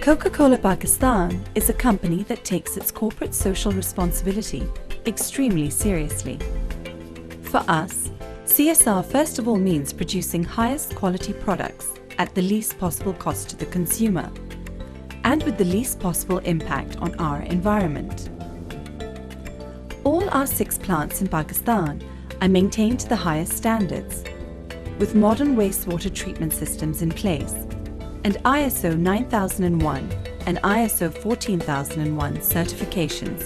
Coca-Cola Pakistan is a company that takes its corporate social responsibility extremely seriously. For us, CSR first of all means producing highest quality products at the least possible cost to the consumer and with the least possible impact on our environment. All our 6 plants in Pakistan are maintained to the highest standards, with modern wastewater treatment systems in place and ISO 9001 and ISO 14001 certifications,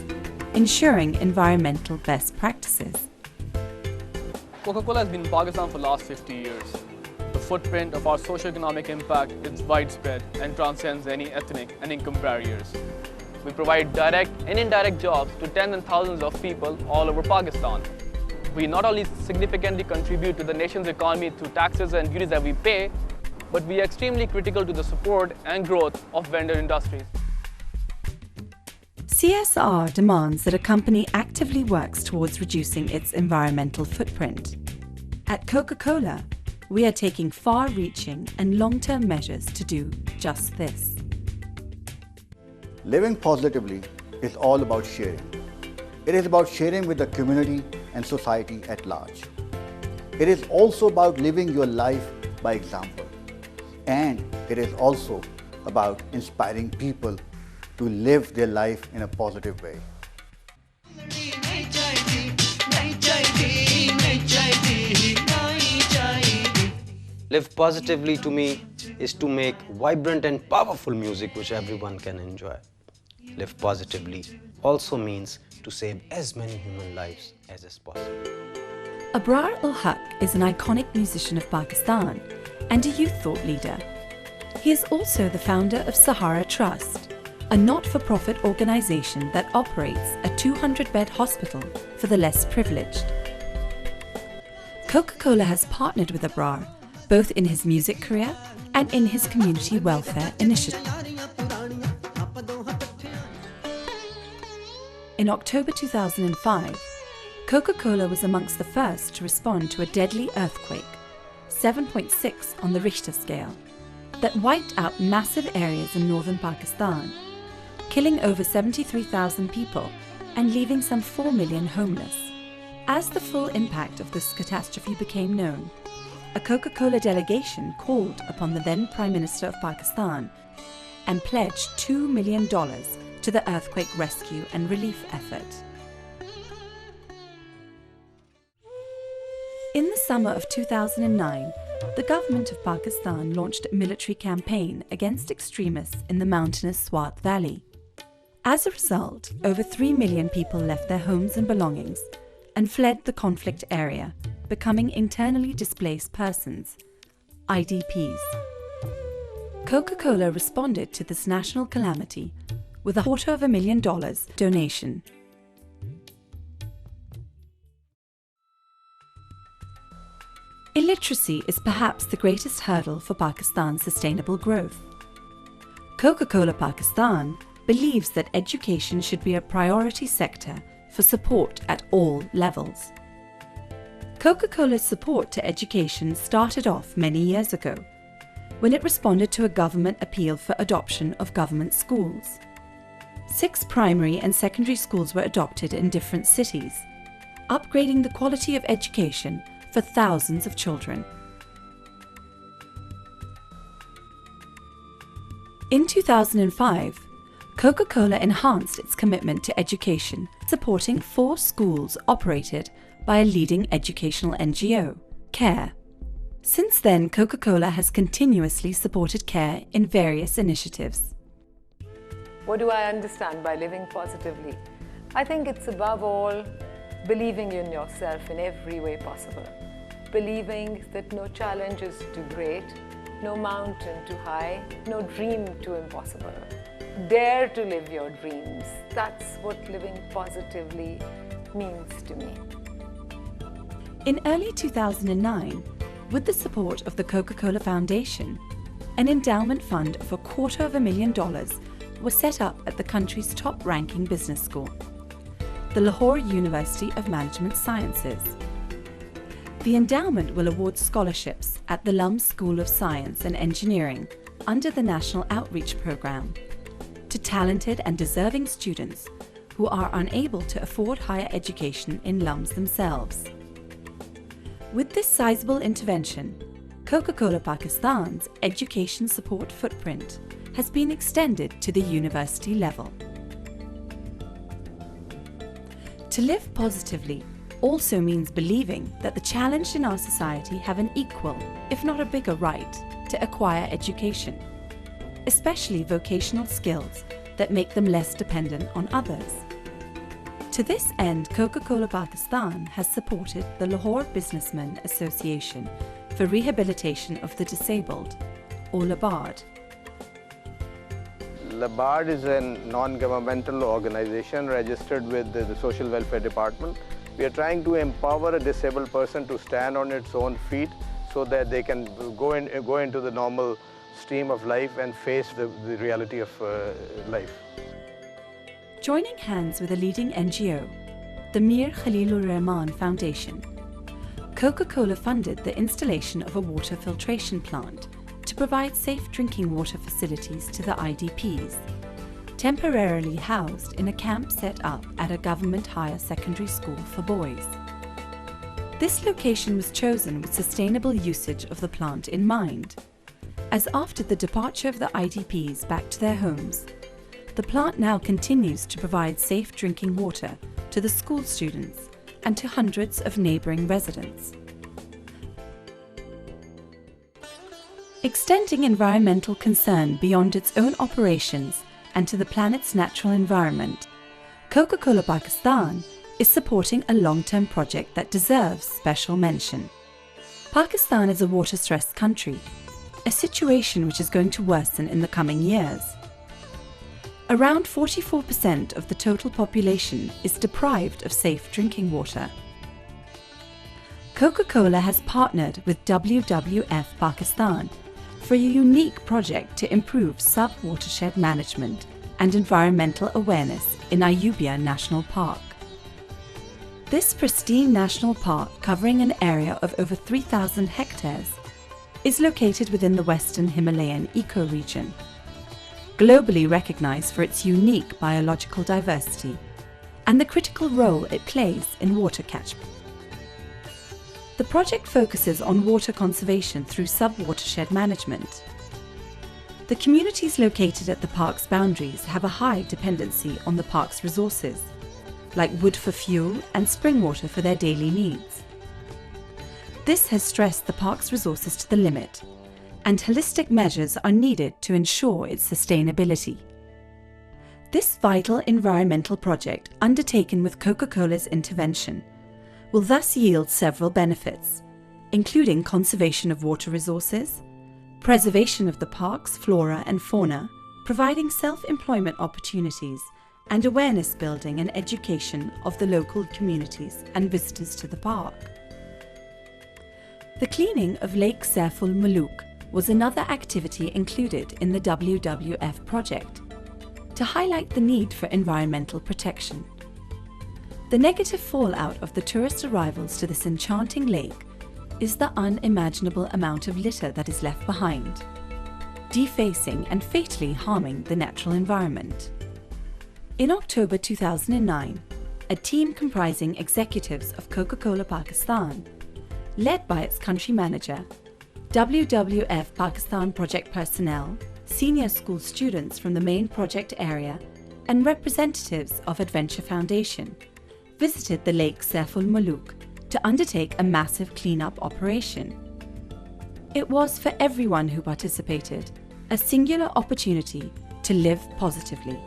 ensuring environmental best practices. Coca-Cola has been in Pakistan for the last 50 years. The footprint of our socio-economic impact is widespread and transcends any ethnic and income barriers. We provide direct and indirect jobs to tens and thousands of people all over Pakistan. We not only significantly contribute to the nation's economy through taxes and duties that we pay, but we are extremely critical to the support and growth of vendor industries. CSR demands that a company actively works towards reducing its environmental footprint. At Coca-Cola, we are taking far-reaching and long-term measures to do just this. Living positively is all about sharing. It is about sharing with the community and society at large. It is also about living your life by example. And it is also about inspiring people to live their life in a positive way. Live positively to me is to make vibrant and powerful music which everyone can enjoy. Live positively also means to save as many human lives as is possible. Abrar ul Haq is an iconic musician of Pakistan and a youth thought leader. He is also the founder of Sahara Trust, a not-for-profit organization that operates a 200-bed hospital for the less privileged. Coca-Cola has partnered with Abrar both in his music career and in his community welfare initiative. In October 2005, Coca-Cola was amongst the first to respond to a deadly earthquake, 7.6 on the Richter scale, that wiped out massive areas in northern Pakistan, killing over 73,000 people and leaving some 4 million homeless. As the full impact of this catastrophe became known, a Coca-Cola delegation called upon the then Prime Minister of Pakistan and pledged $2 million to the earthquake rescue and relief effort. In the summer of 2009, the government of Pakistan launched a military campaign against extremists in the mountainous Swat Valley. As a result, over 3 million people left their homes and belongings and fled the conflict area, becoming internally displaced persons, IDPs. Coca-Cola responded to this national calamity with a $250,000 donation. Illiteracy is perhaps the greatest hurdle for Pakistan's sustainable growth. Coca-Cola Pakistan believes that education should be a priority sector for support at all levels. Coca-Cola's support to education started off many years ago, when it responded to a government appeal for adoption of government schools. 6 primary and secondary schools were adopted in different cities, upgrading the quality of education for thousands of children. In 2005, Coca-Cola enhanced its commitment to education, supporting 4 schools operated by a leading educational NGO, CARE. Since then, Coca-Cola has continuously supported CARE in various initiatives. What do I understand by living positively? I think it's above all believing in yourself in every way possible. Believing that no challenge is too great, no mountain too high, no dream too impossible. Dare to live your dreams. That's what living positively means to me. In early 2009, with the support of the Coca-Cola Foundation, an endowment fund of $250,000 was set up at the country's top-ranking business school, the Lahore University of Management Sciences. The endowment will award scholarships at the Lum School of Science and Engineering under the National Outreach Programme to talented and deserving students who are unable to afford higher education in slums themselves. With this sizable intervention, Coca-Cola Pakistan's education support footprint has been extended to the university level. To live positively also means believing that the challenged in our society have an equal, if not a bigger, right to acquire education, especially vocational skills that make them less dependent on others. To this end, Coca-Cola Pakistan has supported the Lahore Businessmen Association for Rehabilitation of the Disabled, or LABARD. LABARD is a non-governmental organization registered with the Social Welfare Department. We are trying to empower a disabled person to stand on its own feet so that they can go into the normal stream of life and face the reality of life. Joining hands with a leading NGO, the Mir Khalilur Rahman Foundation, Coca-Cola funded the installation of a water filtration plant to provide safe drinking water facilities to the IDPs, temporarily housed in a camp set up at a government higher secondary school for boys. This location was chosen with sustainable usage of the plant in mind, as after the departure of the IDPs back to their homes, the plant now continues to provide safe drinking water to the school students and to hundreds of neighbouring residents. Extending environmental concern beyond its own operations and to the planet's natural environment, Coca-Cola Pakistan is supporting a long-term project that deserves special mention. Pakistan is a water-stressed country, a situation which is going to worsen in the coming years. Around 44% of the total population is deprived of safe drinking water. Coca-Cola has partnered with WWF Pakistan for a unique project to improve sub-watershed management and environmental awareness in Ayubia National Park. This pristine national park, covering an area of over 3,000 hectares, is located within the Western Himalayan ecoregion, globally recognized for its unique biological diversity and the critical role it plays in water catchment. The project focuses on water conservation through sub-watershed management. The communities located at the park's boundaries have a high dependency on the park's resources, like wood for fuel and spring water for their daily needs. This has stressed the park's resources to the limit, and holistic measures are needed to ensure its sustainability. This vital environmental project, undertaken with Coca-Cola's intervention, will thus yield several benefits, including conservation of water resources, preservation of the park's flora and fauna, providing self-employment opportunities, and awareness building and education of the local communities and visitors to the park. The cleaning of Lake Saiful Muluk was another activity included in the WWF project to highlight the need for environmental protection. The negative fallout of the tourist arrivals to this enchanting lake is the unimaginable amount of litter that is left behind, defacing and fatally harming the natural environment. In October 2009, a team comprising executives of Coca-Cola Pakistan, led by its country manager, WWF Pakistan project personnel, senior school students from the main project area, and representatives of Adventure Foundation, visited the Lake Saiful Muluk to undertake a massive cleanup operation. It was, for everyone who participated, a singular opportunity to live positively.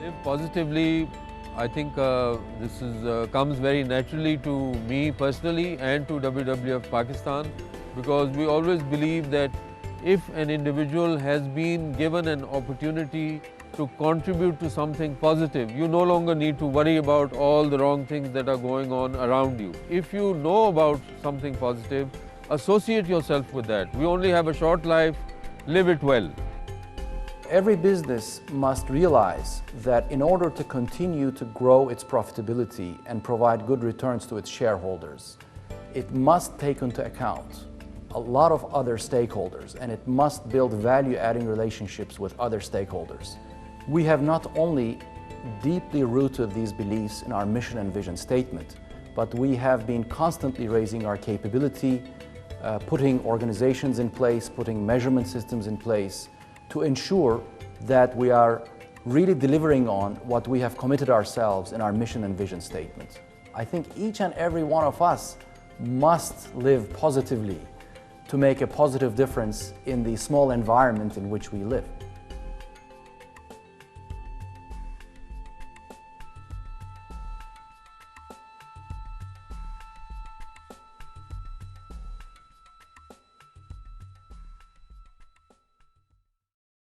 Live positively, I think this comes very naturally to me personally and to WWF Pakistan, because we always believe that if an individual has been given an opportunity to contribute to something positive, you no longer need to worry about all the wrong things that are going on around you. If you know about something positive, associate yourself with that. We only have a short life, live it well. Every business must realize that in order to continue to grow its profitability and provide good returns to its shareholders, it must take into account a lot of other stakeholders, and it must build value-adding relationships with other stakeholders. We have not only deeply rooted these beliefs in our mission and vision statement, but we have been constantly raising our capability, putting organizations in place, putting measurement systems in place to ensure that we are really delivering on what we have committed ourselves in our mission and vision statement. I think each and every one of us must live positively to make a positive difference in the small environment in which we live.